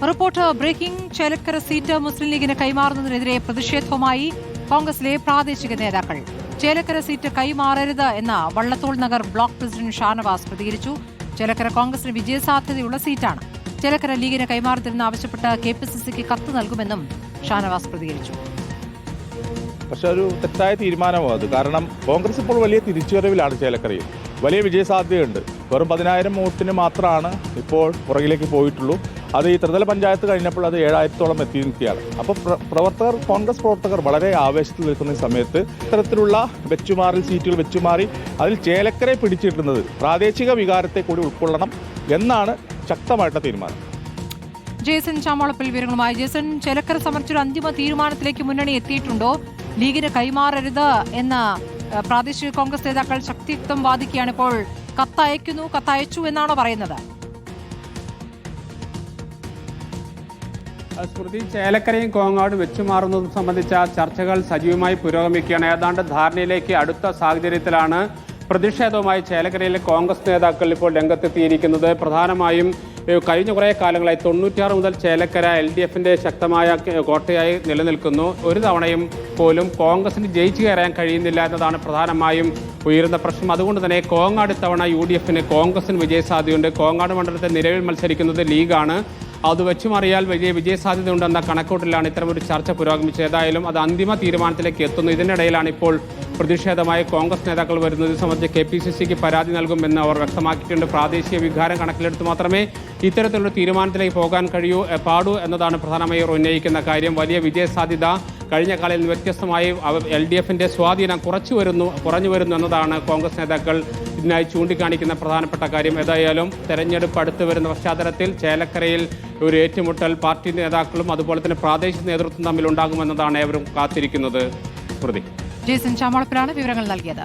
Report breaking. Chelakkara seat മുസ്ലിം ലീഗിന് കൈമാറുന്നതിനെതിരെ പ്രതിഷേധവുമായി കോൺഗ്രസിലെ പ്രാദേശിക നേതാക്കൾ. ചേലക്കര സീറ്റ് കൈമാറരുത് എന്ന വള്ളത്തോൾ നഗർ ബ്ലോക്ക് പ്രസിഡന്റ് ഷാനവാസ് പ്രതികരിച്ചു. ചേലക്കര കോൺഗ്രസിന് വിജയസാധ്യതയുള്ള സീറ്റാണ്. ചേലക്കര ലീഗിന് കൈമാറരുതെന്ന് ആവശ്യപ്പെട്ട് KPCCക്ക് കത്ത് നൽകുമെന്നും ഷാനവാസ് പ്രതികരിച്ചു. പക്ഷെ ഒരു തെറ്റായ തീരുമാനമാണ് അത്. കാരണം കോൺഗ്രസ് ഇപ്പോൾ വലിയ തിരിച്ചുവരവിലാണ്. ചേലക്കരയിൽ വലിയ വിജയസാധ്യതയുണ്ട്. വെറും 10,000 വോട്ടിന് മാത്രമാണ് ഇപ്പോൾ പുറകിലേക്ക് പോയിട്ടുള്ളൂ. അത് ഈ ത്രിതല പഞ്ചായത്ത് കഴിഞ്ഞപ്പോൾ അത് 7,000-ഓളം എത്തി നിൽക്കുകയാണ്. അപ്പോൾ കോൺഗ്രസ് പ്രവർത്തകർ വളരെ ആവേശത്തിൽ നിൽക്കുന്ന സമയത്ത് ഇത്തരത്തിലുള്ള വെച്ചുമാറൽ സീറ്റുകൾ വെച്ചുമാറി അതിൽ ചേലക്കരയെ പിടിച്ചിട്ടുന്നത് പ്രാദേശിക വികാരത്തെ കൂടി ഉൾക്കൊള്ളണം എന്നാണ് ശക്തമായിട്ടുള്ള തീരുമാനം. ജേസൺ ചാമോളപ്പിൽ വിവരങ്ങളുമായി. ജേസൺ, ചേലക്കര സംബന്ധിച്ചൊരു അന്തിമ തീരുമാനത്തിലേക്ക് മുന്നണി എത്തിയിട്ടുണ്ടോ? ലീഗിന് കൈമാറരുത് എന്ന പ്രാദേശിക കോൺഗ്രസ് നേതാക്കൾ ശക്തിയുക്തം വാദിക്കുകയാണ്. ഇപ്പോൾ കത്തയച്ചു എന്നാണോ പറയുന്നത്? സ്മൃതി, ചേലക്കരയും കോങ്ങാടും വെച്ചുമാറുന്നതും സംബന്ധിച്ച ചർച്ചകൾ സജീവമായി പുരോഗമിക്കുകയാണ്. ഏതാണ്ട് ധാരണയിലേക്ക് അടുത്ത സാഹചര്യത്തിലാണ് പ്രതിഷേധവുമായി ചേലക്കരയിലെ കോൺഗ്രസ് നേതാക്കൾ ഇപ്പോൾ രംഗത്തെത്തിയിരിക്കുന്നത്. പ്രധാനമായും കഴിഞ്ഞ കുറേ കാലങ്ങളായി 96 മുതൽ ചേലക്കര LDFന്റെ ശക്തമായ കോട്ടയായി നിലനിൽക്കുന്നു. ഒരു തവണയും പോലും കോൺഗ്രസിന് ജയിച്ചു കയറാൻ കഴിയുന്നില്ല എന്നതാണ് പ്രധാനമായും ഉയരുന്ന പ്രശ്നം. അതുകൊണ്ട് തന്നെ കോങ്ങാട് ഇത്തവണ UDFന് കോൺഗ്രസിന് വിജയസാധ്യതയുണ്ട്. കോങ്ങാട് മണ്ഡലത്തിൽ നിലവിൽ മത്സരിക്കുന്നത് ലീഗാണ്. അത് വെച്ചുമാറിയാൽ വലിയ വിജയസാധ്യതയുണ്ടെന്ന കണക്കൂട്ടിലാണ് ഇത്തരമൊരു ചർച്ച പുരോഗമിച്ചത്. ഏതായാലും അത് അന്തിമ തീരുമാനത്തിലേക്ക് എത്തുന്നു. ഇതിനിടയിലാണ് ഇപ്പോൾ പ്രതിഷേധമായി കോൺഗ്രസ് നേതാക്കൾ വരുന്നത്. സംബന്ധിച്ച് KPCCക്ക് പരാതി നൽകുമെന്ന് അവർ വ്യക്തമാക്കിയിട്ടുണ്ട്. പ്രാദേശിക വികാരം കണക്കിലെടുത്ത് മാത്രമേ ഇത്തരത്തിലുള്ള തീരുമാനത്തിലേക്ക് പോകാൻ പാടൂ എന്നതാണ് പ്രധാനമായും ഉന്നയിക്കുന്ന കാര്യം. വലിയ വിജയസാധ്യത കഴിഞ്ഞ കാലത്തിൽ വ്യത്യസ്തമായി LDFന്റെ സ്വാധീനം കുറഞ്ഞു വരുന്നു എന്നതാണ് കോൺഗ്രസ് നേതാക്കൾ ഇതിനായി ചൂണ്ടിക്കാണിക്കുന്ന പ്രധാനപ്പെട്ട കാര്യം. ഏതായാലും തെരഞ്ഞെടുപ്പ് അടുത്തു വരുന്ന പശ്ചാത്തലത്തിൽ ചേലക്കരയിൽ ഒരു ഏറ്റുമുട്ടൽ പാർട്ടി നേതാക്കളും അതുപോലെ തന്നെ പ്രാദേശിക നേതൃത്വം തമ്മിൽ ഉണ്ടാകുമെന്നതാണ് ഏവരും കാത്തിരിക്കുന്നത്. ജേസൺ ചാമോളപ്പിലാണ് വിവരങ്ങൾ നൽകിയത്.